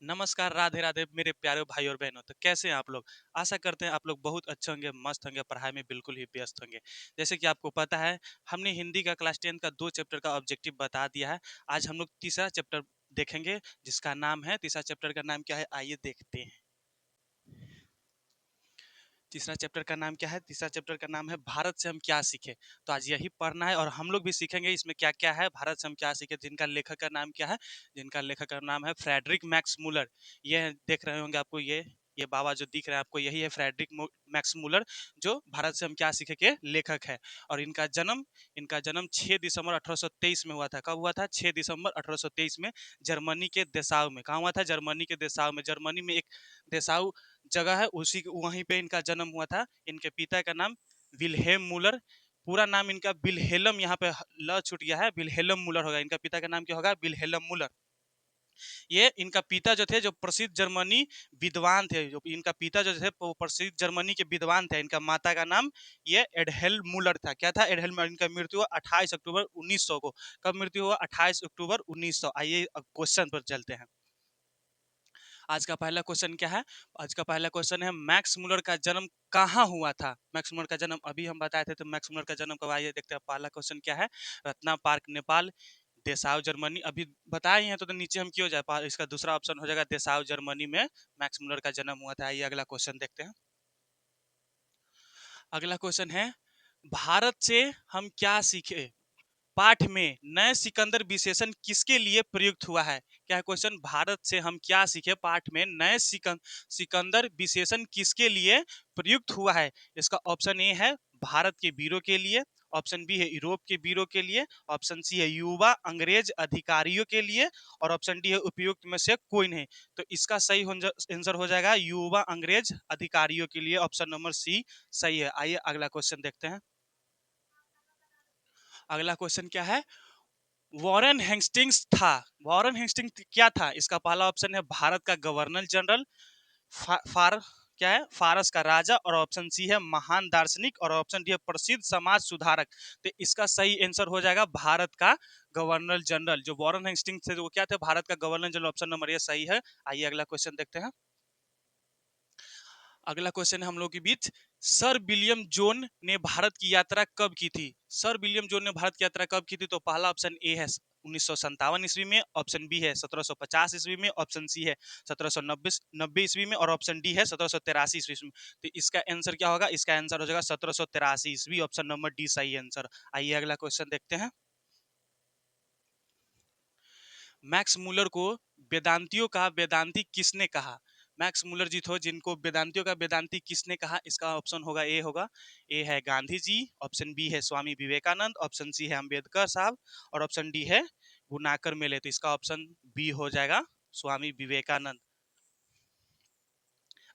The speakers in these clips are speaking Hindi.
नमस्कार, राधे राधे मेरे प्यारे भाई और बहनों। तो कैसे हैं आप लोग? आशा करते हैं आप लोग बहुत अच्छे होंगे, मस्त होंगे, पढ़ाई में बिल्कुल ही व्यस्त होंगे। जैसे कि आपको पता है, हमने हिंदी का क्लास 10 का 2 चैप्टर का ऑब्जेक्टिव बता दिया है। आज हम लोग तीसरा चैप्टर देखेंगे, जिसका नाम है, तीसरा चैप्टर का नाम क्या है, आइए देखते हैं। तीसरा चैप्टर का नाम क्या है? तीसरा चैप्टर का नाम है भारत से हम क्या सीखे। तो आज यही पढ़ना है और हम लोग भी सीखेंगे इसमें क्या क्या है, भारत से हम क्या सीखे। जिनका लेखक का नाम क्या है? जिनका लेखक का नाम है फ्रेडरिक मैक्स मूलर। ये देख रहे होंगे आपको, ये बाबा जो दिख रहे हैं आपको, यही है फ्रेडरिक मैक्स मूलर, जो भारत से हम क्या सीखे के लेखक है। और इनका जन्म 6 दिसंबर 1823 में हुआ था। कब हुआ था? 6 दिसंबर 1823 में, जर्मनी के देसाउ में। कहाँ हुआ था? जर्मनी के देसाउ में। जर्मनी में एक देसाउ जगह है, उसी वहीं पे इनका जन्म हुआ था। इनके पिता का नाम विल्हेम मूलर। पूरा नाम इनका विल्हेलम, यहाँ पे ल छूट गया है, विल्हेलम मूलर होगा। इनका पिता का नाम क्या होगा? विल्हेलम मूलर। ये इनका पिता जो थे, जो प्रसिद्ध जर्मनी विद्वान थे, जो इनका पिता जो थे वो प्रसिद्ध जर्मनी के विद्वान थे। इनका माता का नाम ये एडहेल मूलर था। क्या था? एडहेल मूलर। इनका मृत्यु हुआ 28 अक्टूबर 1900 को। कब मृत्यु हुआ? 28 अक्टूबर 1900। आइए अब क्वेश्चन पर चलते हैं। आज का पहला क्वेश्चन क्या है? आज का पहला क्वेश्चन है, मैक्स मूलर का जन्म कहाँ हुआ था? मैक्स मूलर का जन्म अभी हम बताए थे, तो मैक्स मूलर का जन्म कब? आइए देखते हैं। पहला क्वेश्चन क्या है? Ratna park Nepal, Dessau Germany. अभी बताए ही हैं तो नीचे हम क्यों जाए। इसका दूसरा ऑप्शन हो जाएगा देसाउ जर्मनी में मैक्स मूलर का जन्म हुआ था। आइए अगला क्वेश्चन देखते हैं। अगला क्वेश्चन है, भारत से हम क्या सीखे पाठ में नए सिकंदर विशेषण किसके लिए प्रयुक्त हुआ है? क्या है क्वेश्चन? भारत से हम क्या सीखे पाठ में नए सिकंदर विशेषण किसके लिए प्रयुक्त हुआ है? इसका ऑप्शन ए है भारत के वीरों के लिए, ऑप्शन बी है यूरोप के वीरों के लिए, ऑप्शन सी है युवा अंग्रेज अधिकारियों के लिए, और ऑप्शन डी है उपयुक्त में से कोई नहीं। तो इसका सही आंसर हो जाएगा युवा अंग्रेज अधिकारियों के लिए। ऑप्शन नंबर सी सही है। आइए अगला क्वेश्चन देखते हैं। अगला क्वेश्चन क्या है? वॉरेन हेस्टिंग्स था। वॉरेन हेस्टिंग्स क्या था? इसका पहला ऑप्शन है भारत का गवर्नर जनरल, फार क्या है? फारस का राजा, और ऑप्शन सी है महान दार्शनिक, और ऑप्शन डी है प्रसिद्ध समाज सुधारक। तो इसका सही आंसर हो जाएगा भारत का गवर्नर जनरल। जो वॉरेन हेस्टिंग्स थे वो क्या थे? भारत का गवर्नर जनरल। ऑप्शन नंबर ये सही है। आइए अगला क्वेश्चन देखते हैं। अगला क्वेश्चन है हम लोग के बीच, सर विलियम जोन ने भारत की यात्रा कब की थी? सर विलियम जोन ने भारत की यात्रा कब की थी? तो पहला ऑप्शन ए है 1957 ईस्वी में, ऑप्शन बी है 1750 ईस्वी में, ऑप्शन सी है 1790 ईस्वी में, और ऑप्शन डी है 1783 ईस्वी में। तो इसका आंसर क्या होगा? इसका आंसर हो जाएगा 1783 ईस्वी। ऑप्शन नंबर डी सही आंसर। आइए अगला क्वेश्चन देखते हैं। मैक्स मूलर को वेदांतियों का वेदांती किसने कहा? मैक्स मूलर जी थे जिनको वेदांतियों का वेदांती किसने कहा? इसका ऑप्शन होगा ए होगा। ए है गांधी जी, ऑप्शन बी है स्वामी विवेकानंद, ऑप्शन सी है अंबेडकर साहब, और ऑप्शन डी है गुनाकर मेले। तो इसका ऑप्शन बी हो जाएगा स्वामी विवेकानंद।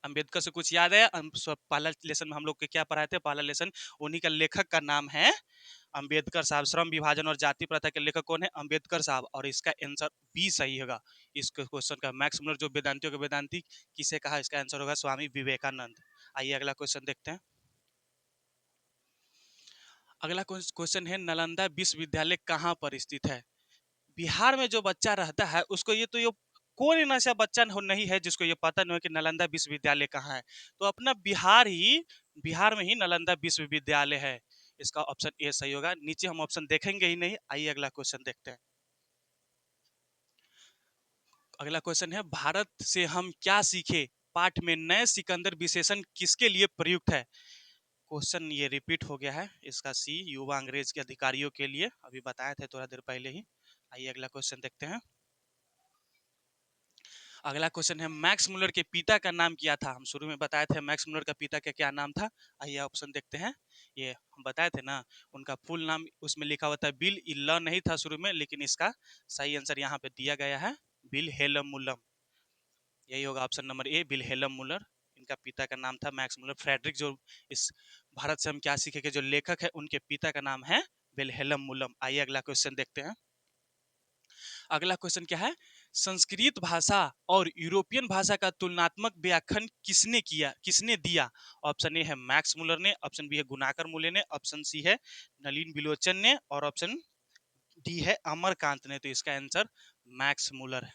अंबेडकर से कुछ याद है? पहला लेसन में हम लोग के क्या पढ़ाए थे? पहला लेसन, उन्हीं का लेखक का नाम है अंबेडकर साहब। श्रम विभाजन और जाति प्रथा के लेखक कौन है? अंबेडकर साहब। और इसका आंसर बी सही होगा इस क्वेश्चन का। मैक्स मूलर जो वेदांतियों के वेदांती किसे कहा? इसका आंसर होगा स्वामी विवेकानंद। आइए अगला क्वेश्चन देखते हैं। अगला क्वेश्चन है, नालंदा विश्वविद्यालय कहाँ पर स्थित है? बिहार में जो बच्चा रहता है उसको ये कौन ऐसा बच्चा नहीं है जिसको ये पता नहीं हो कि नालंदा विश्वविद्यालय कहाँ है। तो अपना बिहार में ही नालंदा विश्वविद्यालय है। इसका ऑप्शन ए सही होगा। नीचे हम ऑप्शन देखेंगे ही नहीं। आइए अगला क्वेश्चन देखते हैं। अगला क्वेश्चन है, भारत से हम क्या सीखे पाठ में नए सिकंदर विशेषण किसके लिए प्रयुक्त है? क्वेश्चन ये रिपीट हो गया है। इसका सी युवा अंग्रेज के अधिकारियों के लिए, अभी बताए थे थोड़ा देर पहले ही। आइए अगला क्वेश्चन देखते हैं। अगला क्वेश्चन है, मैक्स मूलर के पिता का नाम क्या था? हम शुरू में बताए थे मैक्स मूलर का पिता का क्या नाम था। आइए ऑप्शन देखते हैं। ये हम बताए थे ना, उनका फुल नाम उसमें लिखा हुआ था बिल, इल्ला नहीं था शुरू में, लेकिन इसका सही आंसर यहाँ पे दिया गया है बिल हेलम मूलम। यही होगा option number A, Wilhelm Muller. इनका पिता का नाम था मैक्स मूलर। फ्रेडरिक जो इस भारत से हम क्या सीखे के जो लेखक है, उनके पिता का नाम है विल्हेल्म मूलम। आइए अगला क्वेश्चन देखते हैं। अगला क्वेश्चन क्या है, संस्कृत भाषा और यूरोपियन भाषा का तुलनात्मक व्याख्यान किसने दिया? ऑप्शन ए है मैक्स मूलर ने, ऑप्शन बी है गुनाकर मूल्य ने, ऑप्शन सी है नलिन बिलोचन ने, और ऑप्शन डी है अमरकांत ने। तो इसका आंसर मैक्स मूलर है।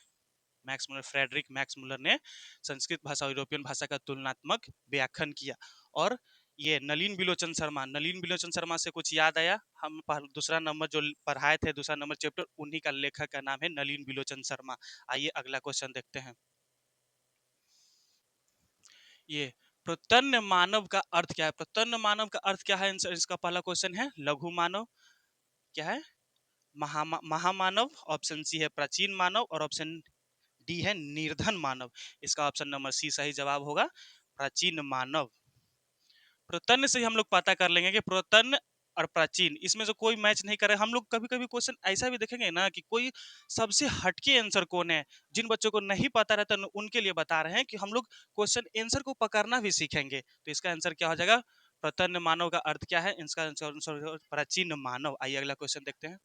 Max Muller, Friedrich Max Muller ने संस्कृत भाषा और यूरोपियन भाषा का तुलनात्मक व्याख्यान किया। और ये नलिन बिलोचन शर्मा, नलिन बिलोचन शर्मा से कुछ याद आया? हम दूसरा नंबर जो पढ़ाए थे, दूसरा नंबर चैप्टर, उन्हीं का लेखक का नाम है नलिन बिलोचन शर्मा। आइए अगला क्वेश्चन देखते हैं। ये प्रतन्न मानव का अर्थ क्या है? प्रतन्न मानव का अर्थ क्या है? इसका पहला क्वेश्चन है लघु मानव, क्या है? महामानव। ऑप्शन सी है प्राचीन मानव और ऑप्शन डी है निर्धन मानव। इसका ऑप्शन नंबर सी सही जवाब होगा, प्राचीन मानव। प्रतन्न से हम लोग पता कर लेंगे कि प्रतन्न और प्राचीन, इसमें से कोई मैच नहीं करे। हम लोग कभी कभी क्वेश्चन ऐसा भी देखेंगे ना कि कोई सबसे हटके आंसर कौन है, जिन बच्चों को नहीं पता रहता उनके लिए बता रहे हैं कि हम लोग क्वेश्चन आंसर को पकड़ना भी सीखेंगे। तो इसका आंसर क्या हो जाएगा? प्रतन्न मानव का अर्थ क्या है? इसका आंसर प्राचीन मानव। आइए अगला क्वेश्चन देखते हैं।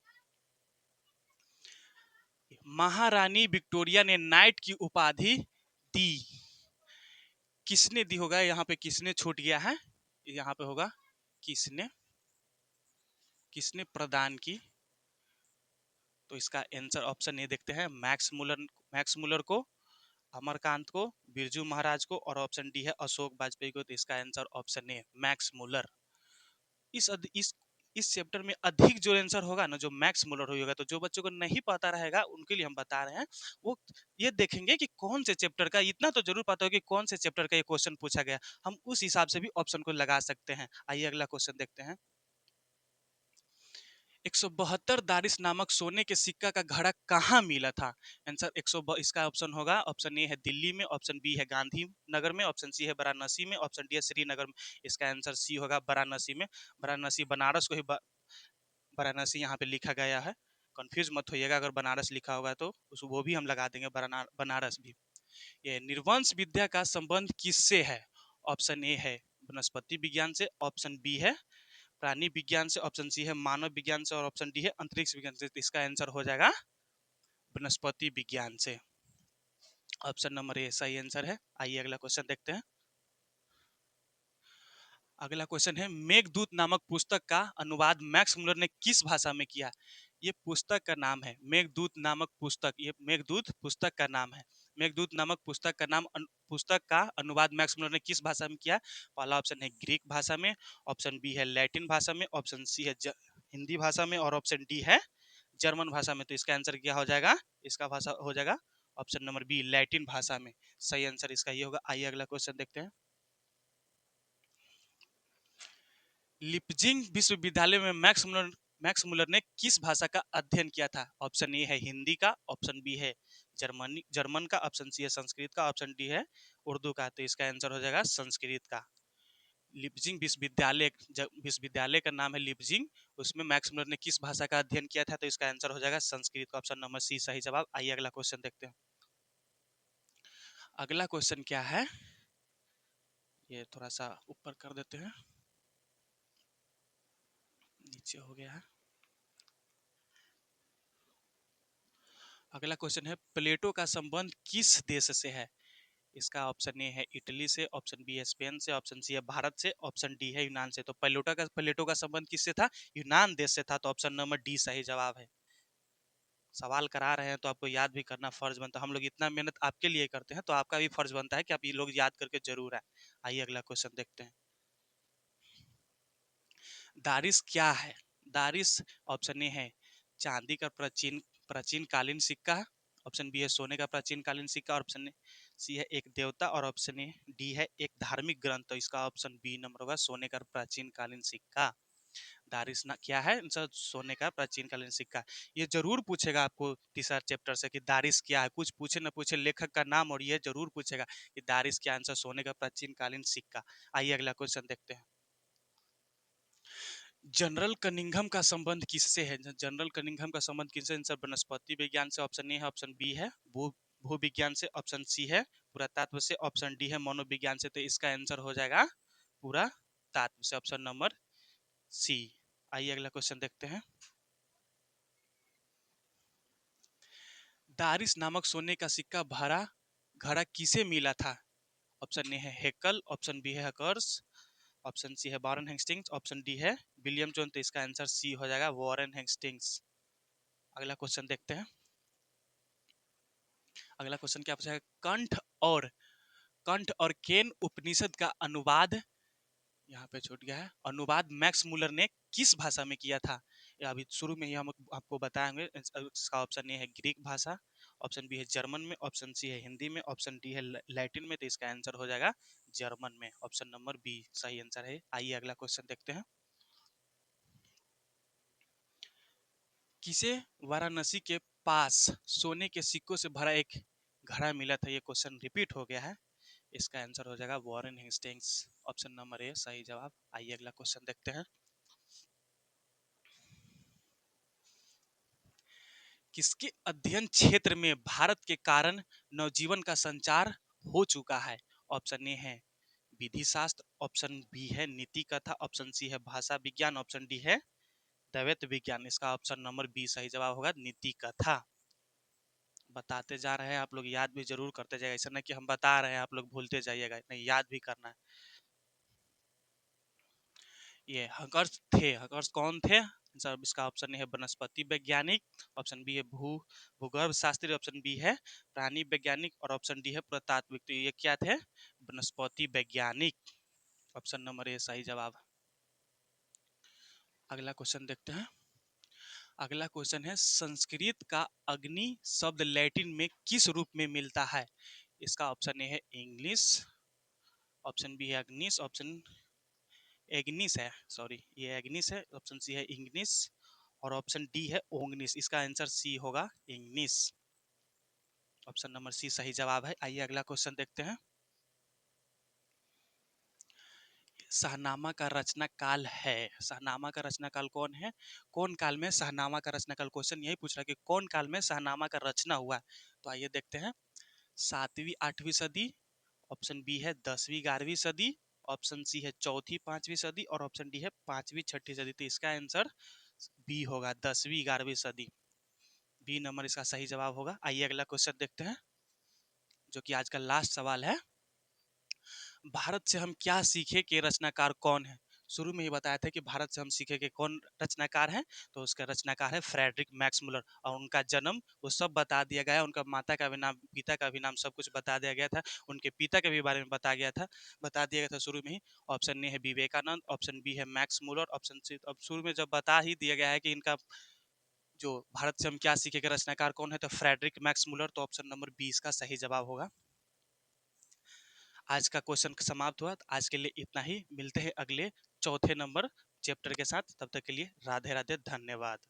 महारानी विक्टोरिया ने नाइट की उपाधि दी, किसने दी होगा? यहाँ पे किसने छूट गया है, यहाँ पे होगा किसने, किसने प्रदान की? तो इसका आंसर ऑप्शन ए देखते हैं, मैक्स मुलर, मैक्स मुलर को, अमरकांत को, बिरजू महाराज को, और ऑप्शन डी है अशोक वाजपेयी को। तो इसका answer option A Max Muller. इस चैप्टर में अधिक जो आंसर होगा ना, जो मैक्स मुलर होगा, तो जो बच्चों को नहीं पता रहेगा उनके लिए हम बता रहे हैं, वो ये देखेंगे कि कौन से चैप्टर का, इतना तो जरूर पता हो कि कौन से चैप्टर का ये क्वेश्चन पूछा गया, हम उस हिसाब से भी ऑप्शन को लगा सकते हैं। आइए अगला क्वेश्चन देखते हैं। 172 दारिस नामक सोने के सिक्का का घड़ा कहाँ मिला था? आंसर 100, इसका ऑप्शन होगा, ऑप्शन ए है दिल्ली में, ऑप्शन बी है गांधी नगर में, ऑप्शन सी है वाराणसी में, ऑप्शन डी है श्रीनगर में। इसका आंसर सी होगा, वाराणसी में। वाराणसी, बनारस को ही वाराणसी यहाँ पे लिखा गया है, कंफ्यूज मत होइएगा, अगर बनारस लिखा होगा तो वो भी हम लगा देंगे, बनारस भी। ये निर्वंश विद्या का संबंध किससे है? ऑप्शन ए है वनस्पति विज्ञान से, ऑप्शन बी है प्राणी विज्ञान से, ऑप्शन सी है मानव विज्ञान से, और ऑप्शन डी है अंतरिक्ष विज्ञान से। तो इसका आंसर हो जाएगा वनस्पति विज्ञान से। ऑप्शन नंबर ए सही आंसर है। आइए अगला क्वेश्चन देखते हैं। अगला क्वेश्चन है, मेघदूत नामक पुस्तक का अनुवाद मैक्स मुलर ने किस भाषा में किया? ये पुस्तक का नाम है मेघदूत नामक पुस्तक, ये मेघदूत पुस्तक का नाम है। मेघदूत नामक पुस्तक का नाम, पुस्तक का अनुवाद मैक्स मुलर ने किस भाषा में किया? पहला ऑप्शन है ग्रीक भाषा में, ऑप्शन बी है लैटिन भाषा में, ऑप्शन सी है हिंदी भाषा में, और ऑप्शन डी है जर्मन भाषा में। तो इसका आंसर क्या हो जाएगा? इसका भाषा हो जाएगा ऑप्शन नंबर बी लैटिन भाषा में। सही आंसर इसका ये होगा। आइए अगला क्वेश्चन देखते हैं। लिपजिंग विश्वविद्यालय में मैक्स मुलर ने किस भाषा का अध्ययन किया था? ऑप्शन ए है हिंदी का, ऑप्शन बी है जर्मन का, ऑप्शन सी है संस्कृत का, ऑप्शन डी है उर्दू का। तो इसका आंसर हो जाएगा संस्कृत का। लिपजिंग विश्वविद्यालय, विश्वविद्यालय का नाम है लिपजिंग, उसमें मैक्स मुलर ने किस भाषा का अध्ययन किया था? तो इसका आंसर हो जाएगा संस्कृत का। ऑप्शन नंबर सी सही जवाब। आइए अगला क्वेश्चन देखते हैं। अगला क्वेश्चन क्या है, ये थोड़ा सा ऊपर कर देते हैं, नीचे हो गया है। अगला क्वेश्चन है, प्लेटो का संबंध किस देश से है? इसका ऑप्शन ए है इटली से, ऑप्शन बी है स्पेन से, ऑप्शन सी है भारत से, ऑप्शन डी है यूनान से। तो प्लेटो का संबंध किससे था? यूनान देश से था। तो ऑप्शन नंबर डी सही जवाब है। सवाल करा रहे हैं तो आपको याद भी करना फर्ज बनता है, हम लोग इतना मेहनत आपके लिए करते हैं, तो आपका भी फर्ज बनता है कि आप ये लोग याद करके जरूर आए। आइए अगला क्वेश्चन देखते हैं। दारिस क्या है? दारिस, ऑप्शन ए है चांदी का प्राचीन प्राचीन कालीन सिक्का, ऑप्शन बी है सोने का प्राचीन कालीन सिक्का, और ऑप्शन सी है एक देवता, और ऑप्शन ए डी है एक धार्मिक ग्रंथ। तो इसका ऑप्शन बी नंबर होगा सोने का प्राचीन कालीन सिक्का। दारिस ना क्या है? आंसर सोने का प्राचीन कालीन सिक्का। ये जरूर पूछेगा आपको तीसरा चैप्टर से कि दारिस क्या है, कुछ पूछे ना पूछे लेखक का नाम, और ये जरूर पूछेगा कि दारिस क्या। आंसर सोने का प्राचीन कालीन सिक्का। आइए अगला क्वेश्चन देखते हैं। जनरल कनिंघम का संबंध किससे है? जनरल कनिंघम का संबंध किससे? आंसर वनस्पति विज्ञान से, ऑप्शन ए है, ऑप्शन बी है भू भूविज्ञान से, ऑप्शन सी है पुरातत्व से, ऑप्शन डी है मनोविज्ञान से। तो इसका आंसर हो जाएगा पुरातत्व से, ऑप्शन नंबर सी। आइए अगला क्वेश्चन देखते हैं। दारिस नामक सोने का सिक्का भरा घड़ा किसे मिला था? ऑप्शन ए है हेकल, ऑप्शन बी है हकर्स, ऑप्शन सी है वॉरेन हेस्टिंग्स, ऑप्शन डी है विलियम जोन। तो इसका आंसर सी हो जाएगा वॉरेन हेस्टिंग्स। अगला क्वेश्चन देखते हैं। अगला क्वेश्चन क्या पूछा है, कंठ और केन उपनिषद का अनुवाद, यहाँ पे छूट गया है, अनुवाद मैक्स मुलर ने किस भाषा में किया था? या अभी शुरू में ही हम आपको बताएंगे। इसका ऑप्शन ए है ग्रीक भाषा, ऑप्शन बी है जर्मन में, ऑप्शन सी है हिंदी में, ऑप्शन डी है लैटिन में। तो इसका आंसर हो जाएगा जर्मन में, ऑप्शन नंबर बी सही आंसर है। आइए अगला क्वेश्चन देखते हैं। किसे वाराणसी के पास सोने के सिक्कों से भरा एक घड़ा मिला था? ये क्वेश्चन रिपीट हो गया है। इसका आंसर हो जाएगा वॉरेन हेस्टिंग्स, ऑप्शन नंबर ए सही जवाब। आइए अगला क्वेश्चन देखते हैं। किसके अध्ययन क्षेत्र में भारत के कारण नवजीवन का संचार हो चुका है? ऑप्शन ए है विधि शास्त्र, ऑप्शन बी है नीति कथा, ऑप्शन सी है भाषा विज्ञान, ऑप्शन डी है दैवेत विज्ञान। इसका ऑप्शन नंबर बी सही जवाब होगा नीति कथा। बताते जा रहे हैं, आप लोग याद भी जरूर करते जाइएगा, ऐसा नहीं कि हम बता रहे हैं आप लोग भूलते जाइएगा, नहीं याद भी करना है। ये हकर्स कौन थे? सर इसका ऑप्शन है वनस्पति वैज्ञानिक, ऑप्शन बी है भूगर्भ शास्त्री, ऑप्शन बी है प्राणी वैज्ञानिक और ऑप्शन डी है पुरातात्विक। तो ये क्या थे? वनस्पति वैज्ञानिक, ऑप्शन नंबर ए सही जवाब। अगला क्वेश्चन देखते हैं। अगला क्वेश्चन है संस्कृत का अग्नि शब्द लैटिन में किस रूप में मिलता है? इसका ऑप्शन ए है इंग्लिश, ऑप्शन बी है अग्निस, ऑप्शन एग्निस है, सॉरी ये एग्निस है, ऑप्शन सी है इंग्निस और ऑप्शन डी है ओंगनिस। इसका आंसर सी होगा इंग्निस, ऑप्शन नंबर सी सही जवाब है। आइए अगला क्वेश्चन देखते हैं। शाहनामा का रचना काल है, शाहनामा का रचना काल कौन है? कौन काल में शाहनामा का रचना काल, क्वेश्चन यही पूछ रहा है कि कौन काल में शाहनामा का रचना हुआ। तो आइए देखते हैं। 7वीं 8वीं सदी, ऑप्शन बी है 10वीं 11वीं सदी, ऑप्शन सी है 4थी 5वीं सदी और ऑप्शन डी है 5वीं 6ठी सदी। तो इसका आंसर बी होगा 10वीं 11वीं सदी, बी नंबर इसका सही जवाब होगा। आइए अगला क्वेश्चन देखते हैं जो कि आज का लास्ट सवाल है। भारत से हम क्या सीखे के रचनाकार कौन है? शुरू में ही बताया था कि भारत से हम सीखे के कौन रचनाकार है, तो उसका रचनाकार है फ्रेडरिक मैक्स मुलर और उनका जन्म वो सब बता दिया गया है, उनका माता का भी नाम पिता का भी नाम सब कुछ बता दिया गया था, उनके पिता के भी बारे में बता दिया गया था शुरू में ही। ऑप्शन ए है विवेकानंद, ऑप्शन बी है मैक्स मुलर, ऑप्शन सी अब शुरू में जब बता ही दिया गया है कि इनका जो भारत से हम क्या सीखे के रचनाकार कौन है तो फ्रेडरिक मैक्स मुलर, तो ऑप्शन नंबर 20 का सही जवाब होगा। आज का क्वेश्चन समाप्त हुआ। आज के लिए इतना ही, मिलते हैं अगले चौथे नंबर चैप्टर के साथ, तब तक के लिए राधे राधे, धन्यवाद।